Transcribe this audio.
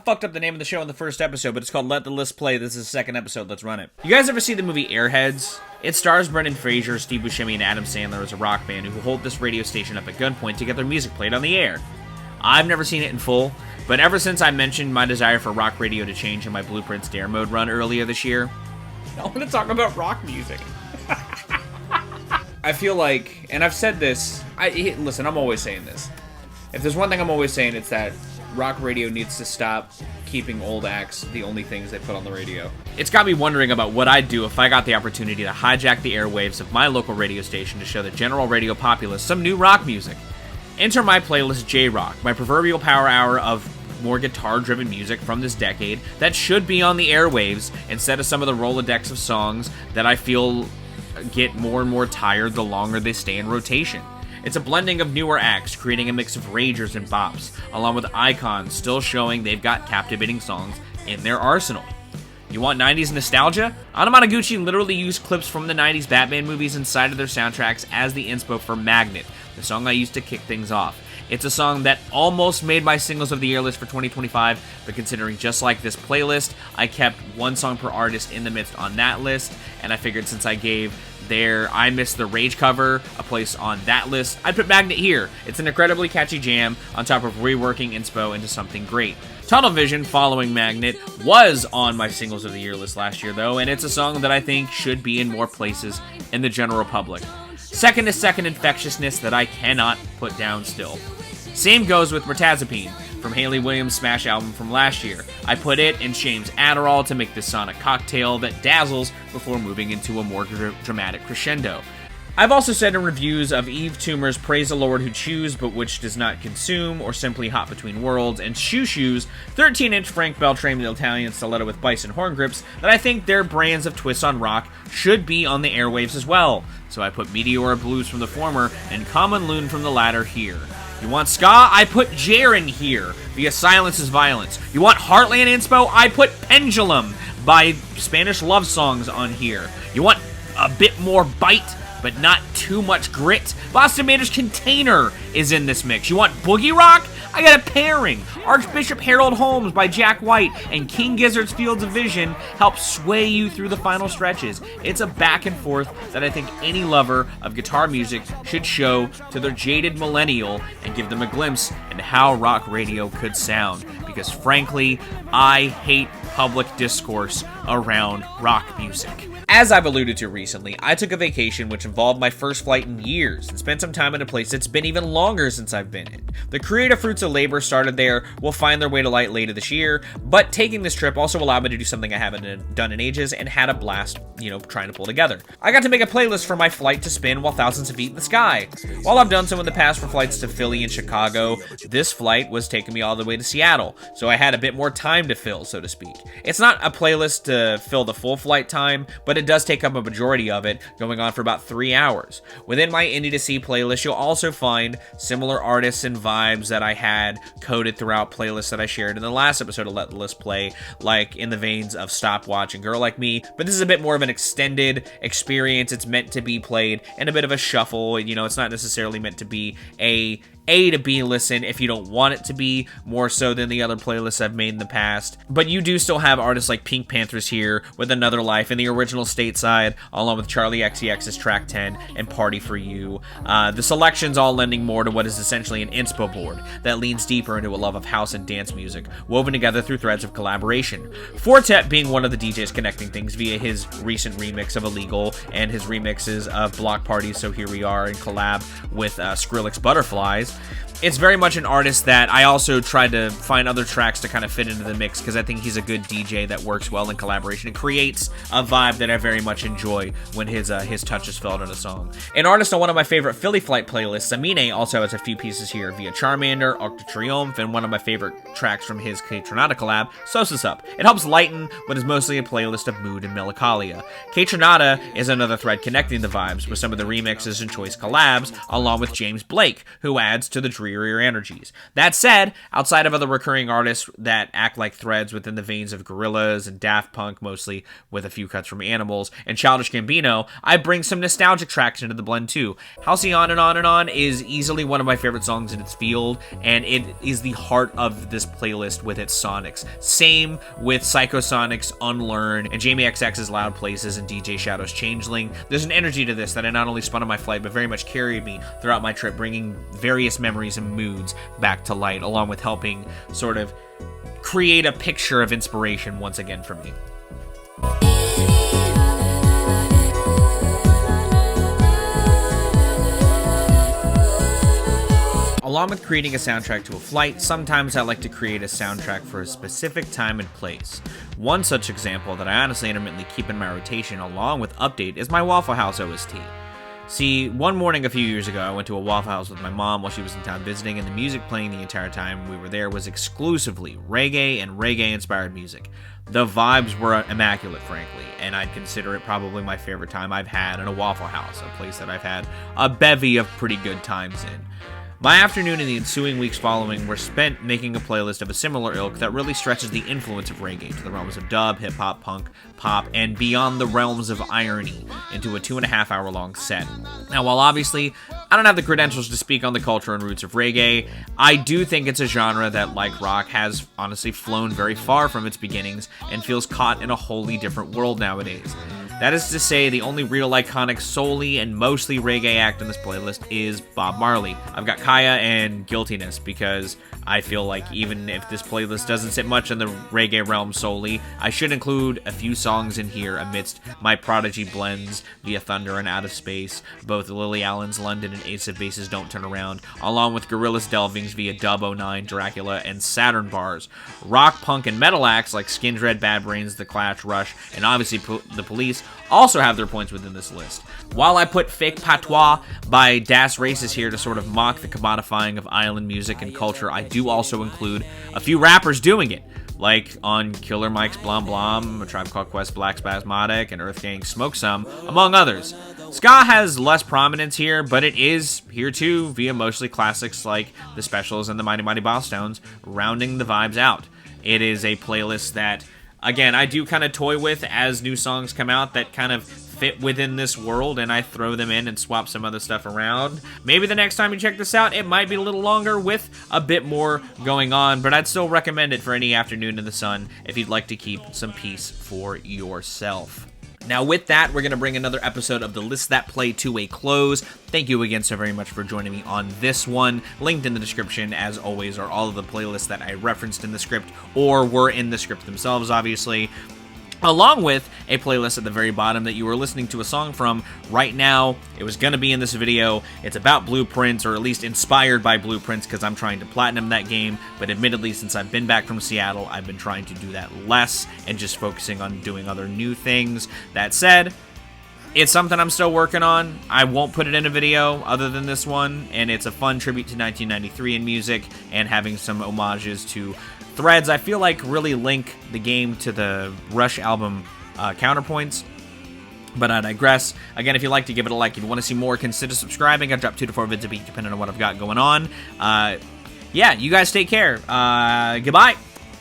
fucked up the name of the show in the first episode, but it's called Let the List Play. This is the second episode. Let's run it. You guys ever see the movie Airheads? It stars Brendan Fraser, Steve Buscemi, and Adam Sandler as a rock band who hold this radio station up at gunpoint to get their music played on the air. I've never seen it in full, but ever since I mentioned my desire for rock radio to change in my Blueprints Dare mode run earlier this year, I want to talk about rock music. I feel like, and I've said this, listen, I'm always saying this. If there's one thing I'm always saying, it's that rock radio needs to stop keeping old acts the only things they put on the radio. It's got me wondering about what I'd do if I got the opportunity to hijack the airwaves of my local radio station to show the general radio populace some new rock music. Enter my playlist JROQ, my proverbial power hour of more guitar-driven music from this decade that should be on the airwaves instead of some of the Rolodex of songs that I feel get more and more tired the longer they stay in rotation. It's a blending of newer acts, creating a mix of ragers and bops, along with icons still showing they've got captivating songs in their arsenal. You want 90s nostalgia? Ananamanaguchi literally used clips from the 90s Batman movies inside of their soundtracks as the inspo for Magnet, the song I used to kick things off. It's a song that almost made my singles of the year list for 2025, but considering just like this playlist, I kept one song per artist in the midst on that list, and I figured since I gave their I Miss the Rage cover a place on that list, I'd put Magnet here. It's an incredibly catchy jam on top of reworking inspo into something great. Tunnel Vision, following Magnet, was on my singles of the year list last year though, and it's a song that I think should be in more places in the general public. Second is Second Infectiousness that I cannot put down still. Same goes with Mirtazapine from Hayley Williams' Smash album from last year. I put it in Shame's Adderall to make this sonic cocktail that dazzles before moving into a more dramatic crescendo. I've also said in reviews of Yves Tumor's Praise the Lord Who Chews But Which Does Not Consume, or simply Hot Between Worlds, and Xiu Xiu's 13-inch Frank Beltrame Italian stiletto with bison horn grips that I think their brands of twists on rock should be on the airwaves as well. So I put Meteora Blues from the former and Common Loon from the latter here. You want ska? I put Jaren here via Silence is Violence. You want Heartland inspo? I put Pendulum by Spanish Love Songs on here. You want a bit more bite, but not too much grit? Boston Manor's Container is in this mix. You want Boogie Rock? I got a pairing. Archbishop Harold Holmes by Jack White and King Gizzard's Fields of Vision help sway you through the final stretches. It's a back and forth that I think any lover of guitar music should show to their jaded millennial and give them a glimpse into how rock radio could sound. Because frankly, I hate public discourse around rock music. As I've alluded to recently, I took a vacation which involved my first flight in years and spent some time in a place that's been even longer since I've been in. The creative fruits of labor started there will find their way to light later this year, but taking this trip also allowed me to do something I haven't done in ages and had a blast, trying to pull together. I got to make a playlist for my flight to spin while thousands of feet in the sky. While I've done so in the past for flights to Philly and Chicago, this flight was taking me all the way to Seattle, so I had a bit more time to fill, so to speak. It's not a playlist to fill the full flight time, but it does take up a majority of it, going on for about 3 hours. Within my Indy to See playlist, you'll also find similar artists and vibes that I had coded throughout playlists that I shared in the last episode of Let the List Play, like in the veins of Stopwatch and Girl Like Me, but this is a bit more of an extended experience. It's meant to be played in a bit of a shuffle. It's not necessarily meant to be a to B listen if you don't want it to be, more so than the other playlists I've made in the past. But you do still have artists like Pink Panthers here with Another Life and the original Stateside, along with Charli XCX's Track 10 and Party For You. The selection's all lending more to what is essentially an inspo board that leans deeper into a love of house and dance music, woven together through threads of collaboration. Fortet being one of the DJs connecting things via his recent remix of Illegal and his remixes of Block Parties, So Here We Are, and collab with Skirllex Butterflies. It's very much an artist that I also tried to find other tracks to kind of fit into the mix because I think he's a good DJ that works well in collaboration. It creates a vibe that I very much enjoy when his touch is felt on a song. An artist on one of my favorite Philly flight playlists, Aminé, also has a few pieces here via Charmander, Arc de Triomphe, and one of my favorite tracks from his Kaytranada collab, Sosa's Up. It helps lighten what is mostly a playlist of mood and melancholia. Kaytranada is another thread connecting the vibes with some of the remixes and choice collabs, along with James Blake, who adds to the drearier energies. That said, outside of other recurring artists that act like threads within the veins of Gorillaz and Daft Punk, mostly with a few cuts from Animals, and Childish Gambino, I bring some nostalgic tracks into the blend too. Halcyon and On is easily one of my favorite songs in its field, and it is the heart of this playlist with its sonics. Same with Psychosonic's Unlearn and Jamie XX's Loud Places and DJ Shadow's Changeling. There's an energy to this that I not only spun on my flight, but very much carried me throughout my trip, bringing various memories and moods back to light, along with helping sort of create a picture of inspiration once again for me. Along with creating a soundtrack to a flight, sometimes I like to create a soundtrack for a specific time and place. One such example that I honestly intermittently keep in my rotation along with Update is my Waffle House OST. See, one morning a few years ago, I went to a Waffle House with my mom while she was in town visiting, and the music playing the entire time we were there was exclusively reggae and reggae-inspired music. The vibes were immaculate, frankly, and I'd consider it probably my favorite time I've had in a Waffle House, a place that I've had a bevy of pretty good times in. My afternoon and the ensuing weeks following were spent making a playlist of a similar ilk that really stretches the influence of reggae to the realms of dub, hip-hop, punk, pop, and beyond the realms of irony into a 2.5-hour-long set. Now, while obviously I don't have the credentials to speak on the culture and roots of reggae, I do think it's a genre that, like rock, has honestly flown very far from its beginnings and feels caught in a wholly different world nowadays. That is to say, the only real iconic solely and mostly reggae act in this playlist is Bob Marley. I've got Kaya and Guiltiness because I feel like even if this playlist doesn't sit much in the reggae realm solely, I should include a few songs in here amidst my Prodigy blends via Thunder and Out of Space, both Lily Allen's London and Ace of Base's Don't Turn Around, along with Gorillaz delvings via Dub 09, Dracula, and Saturn bars. Rock, punk, and metal acts like Skindred, Bad Brains, The Clash, Rush, and obviously The Police also have their points within this list. While I put Fake Patois by Das Races here to sort of mock the commodifying of island music and culture, I do also include a few rappers doing it, like on Killer Mike's Blom Blom, A Tribe Called Quest, Black Spasmodic, and Earthgang Smoke Some, among others. Ska has less prominence here, but it is here too via mostly classics like The Specials and the Mighty Mighty Bosstones, rounding the vibes out. It is a playlist that, again, I do kind of toy with as new songs come out that kind of fit within this world, and I throw them in and swap some other stuff around. Maybe the next time you check this out, it might be a little longer with a bit more going on, but I'd still recommend it for any afternoon in the sun if you'd like to keep some peace for yourself. Now with that, we're going to bring another episode of the List That Play to a close. Thank you again so very much for joining me on this one. Linked in the description, as always, are all of the playlists that I referenced in the script or were in the script themselves, obviously, along with a playlist at the very bottom that you were listening to a song from right now. It was going to be in this video. It's about blueprints, or at least inspired by blueprints, because I'm trying to platinum that game, but admittedly, since I've been back from Seattle, I've been trying to do that less and just focusing on doing other new things. That said, it's something I'm still working on. I won't put it in a video other than this one, and it's a fun tribute to 1993 in music and having some homages to threads I feel like really link the game to the Rush album counterpoints. But I digress. Again, if you'd like to give it a like, if you want to see more, consider subscribing. I drop 2 to 4 vids a week depending on what I've got going on. Yeah, you guys take care. Goodbye.